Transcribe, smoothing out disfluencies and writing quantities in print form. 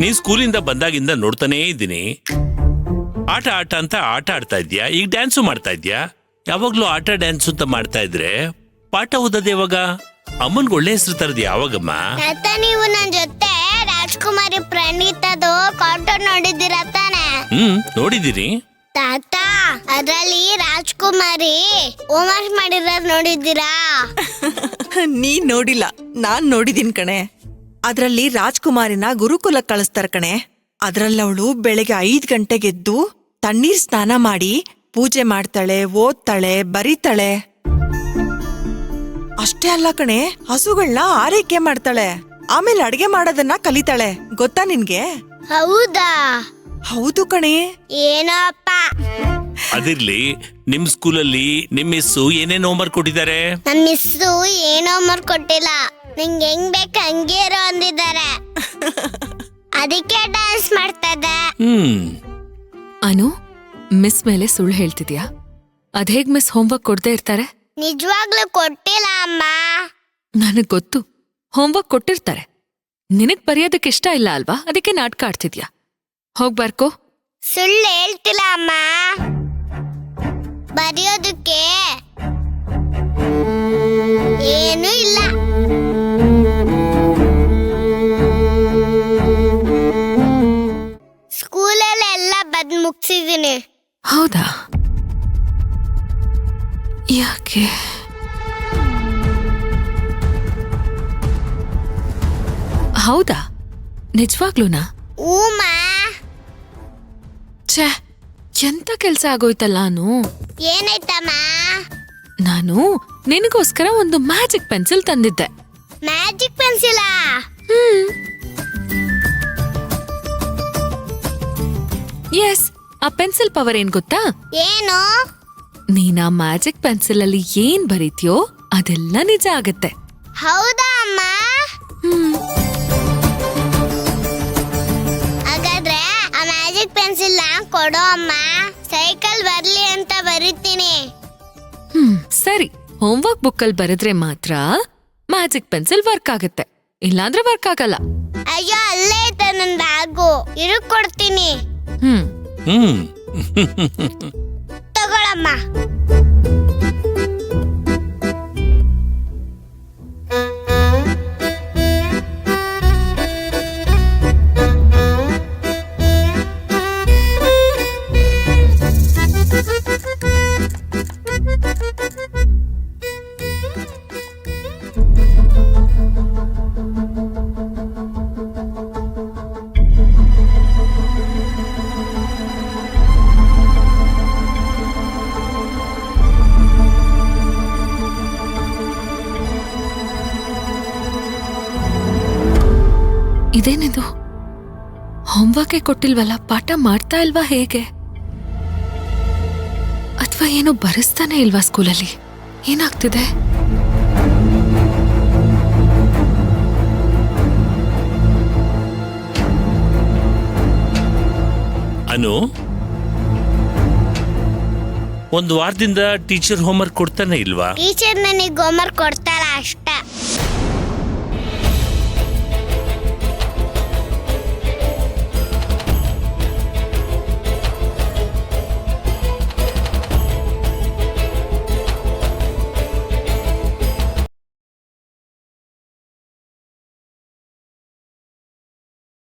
ನೀ ಸ್ಕೂಲಿಂದ ಬಂದಾಗಿಂದ ನೋಡ್ತಾನೇ ಇದ್ದೀನಿ. ಆಟ ಆಟ ಅಂತ ಆಟ ಆಡ್ತಾ ಇದ್ಯಾ, ಈಗ ಡ್ಯಾನ್ಸು ಮಾಡ್ತಾ ಇದ್ಯಾ. ಯಾವಾಗ್ಲೂ ಆಟ ಡ್ಯಾನ್ಸ್ ಅಂತ ಮಾಡ್ತಾ ಇದ್ರೆ ಪಾಠ ಓದೋದು ಯಾವಾಗ? ಅಮ್ಮನ್ಗೆ ಒಳ್ಳೆ ಹೆಸರು ತರದ್ ಯಾವಾಗಮ್ಮ? ನೀವು ನನ್ನ ಜೊತೆ ರಾಜ್ಕುಮಾರಿ ಪ್ರಣೀತದು ಕಾರ್ಟೂನ್ ನೋಡಿದ್ದೀರಾ ತಾನೆ? ನೋಡಿದ್ದೀರಿ ತಾತ. ಅದ್ರಲ್ಲಿ ರಾಜ್ಕುಮಾರಿ ಹೋಮ್ವರ್ಕ್ ಮಾಡಿರೋದು ನೋಡಿದ್ದೀರಾ? ನೀನ್ ನೋಡಿಲ್ಲ, ನಾನ್ ನೋಡಿದೀನ್ ಕಣೆ. ಅದ್ರಲ್ಲಿ ರಾಜ್ಕುಮಾರಿನ ಗುರುಕುಲ ಕಳಿಸ್ತಾರ ಕಣೆ. ಅದ್ರಲ್ಲವಳು ಬೆಳಗ್ಗೆ 5 ಗಂಟೆಗೆದ್ದು ತಣ್ಣೀರ್ ಸ್ನಾನ ಮಾಡಿ ಪೂಜೆ ಮಾಡ್ತಾಳೆ, ಓದ್ತಾಳೆ, ಬರೀತಾಳೆ. ಅಷ್ಟೇ ಅಲ್ಲ ಕಣೆ, ಹಸುಗಳನ್ನ ಆರೈಕೆ ಮಾಡ್ತಾಳೆ. ಆಮೇಲೆ ಅಡ್ಗೆ ಮಾಡೋದನ್ನ ಕಲಿತಾಳೆ. ಗೊತ್ತಾ ನಿನ್ಗೆ? ಹೌದಾ? ಹೌದು ಕಣೆ. ಏನೋ ಅಪ್ಪ. ಅದಿರ್ಲಿ, ನಿಮ್ ಸ್ಕೂಲಲ್ಲಿ ನಿಮ್ ಮಿಸ್ಸು ಏನೇನ್ ಹೋಮ್ವರ್ಕ್ ಕೊಟ್ಟಿದ್ದಾರೆ? ನಮ್ ಮಿಸ್ಸು ಏನೋ ಹೋಮ್ವರ್ಕ್ ಕೊಟ್ಟಿಲ್ಲ, ನಿಂಗೆ ಹೆಂಗ್ ಬೇಕು ಹಂಗೆ ಇರೋ ಅಂದಿದ್ದಾರೆ. ಅದಕ್ಕೆ ಡ್ಯಾನ್ಸ್ ಮಾಡ್ತಾ ಇದ್ದೆ. ಅನು, ಮಿಸ್ ಮೇಲೆ ಸುಳ್ಳು ಹೇಳ್ತಿದ್ಯಾ? ಅದೇಗ್ ಮಿಸ್ ಹೋಮ್ವರ್ಕ್ ಕೊಡದೇ ಇರ್ತಾರೆ? ನಿಜವಾಗ್ಲೂ ಕೊಟ್ಟಿಲ್ಲ ಅಮ್ಮ. ನನಗ್ ಗೊತ್ತು, ಹೋಮ್ವರ್ಕ್ ಕೊಟ್ಟಿರ್ತಾರೆ. ನಿನಗ್ ಬರೆಯೋದಕ್ಕೆ ಇಷ್ಟ ಇಲ್ಲ ಅಲ್ವಾ? ಅದಕ್ಕೆ ನಾಟಕ ಆಡ್ತಿದ್ಯಾ. ಹೋಗ್ ಬರ್ಕೋ. ಸುಳ್ಳು ಹೇಳ್ತಿಲ್ಲ ಅಮ್ಮ, ಬರೆಯೋದಕ್ಕೆ ಏನೂ ಇಲ್ಲ. ಸ್ಕೂಲಲ್ಲಿ ಎಲ್ಲ ಬದ್ ಮುಗಿಸಿದೀನಿ. ಹೌದಾ? ಯಾಕೆ? ಹೌದಾ, ನಿಜವಾಗ್ಲೂನಾ? ಊಮಾ. ಛೇ, ಎಂತ ಕೆಲ್ಸ ಆಗೋಯ್ತಲ್ಲ. ಏನಾಯ್ತಮ್ಮ? ನಾನು ನಿನಗೋಸ್ಕರ ಒಂದು ಮ್ಯಾಜಿಕ್ ಪೆನ್ಸಿಲ್ ತಂದಿದ್ದೆ. ಮ್ಯಾಜಿಕ್ ಪೆನ್ಸಿಲಾ? ಎಸ್, ಆ ಪೆನ್ಸಿಲ್ ಪವರ್ ಏನ್ ಗೊತ್ತಾ? ಏನು? ನೀನ್ ಆ ಮ್ಯಾಜಿಕ್ ಪೆನ್ಸಿಲ್ ಅಲ್ಲಿ ಏನ್ ಬರೀತ್ಯೋ ಅದೆಲ್ಲ ನಿಜ ಆಗತ್ತೆ. ಹೌದಾ ಅಮ್ಮ? ಹಾಗಾದ್ರೆ ಆ ಮ್ಯಾಜಿಕ್ ಪೆನ್ಸಿಲ್ ಕೊಡೋ ಅಮ್ಮ, ಸೈಕಲ್ ಬರ್ಲಿ ಅಂತ ಬರೀತೀನಿ. ಸರಿ, ಹೋಮ್ವರ್ಕ್ ಬುಕ್ ಅಲ್ಲಿ ಬರೆದ್ರೆ ಮಾತ್ರ ಮ್ಯಾಜಿಕ್ ಪೆನ್ಸಿಲ್ ವರ್ಕ್ ಆಗತ್ತೆ, ಇಲ್ಲಾಂದ್ರೆ ವರ್ಕ್ ಆಗಲ್ಲ. ಅಯ್ಯೋ, ಅಲ್ಲೇ ಐತೆ ನನ್ ಬ್ಯಾಗು, ಇರುಕ್ ಕೊಡ್ತೀನಿ. ತಗೊಳಮ್ಮ. ಇದೇನಿದು? ಹೋಮ್ವರ್ಕೇ ಕೊಟ್ಟಿಲ್ವಲ್ಲ, ಪಾಠ ಮಾಡ್ತಾ ಇಲ್ವಾ ಹೇಗೆ? ಅಥವಾ ಏನೋ ಬರೆಸ್ತಾನೆ ಇಲ್ವಾ ಸ್ಕೂಲಲ್ಲಿ? ಏನಾಗ್ತಿದೆ? ಅನು, ಒಂದು ವಾರದಿಂದ ಟೀಚರ್ ಹೋಮ್ವರ್ಕ್ ಕೊಡ್ತಾನೆ ಇಲ್ವಾ? ಟೀಚರ್ ನನಗೆ ಹೋಮ್ವರ್ಕ್ ಕೊಡ್ತಾ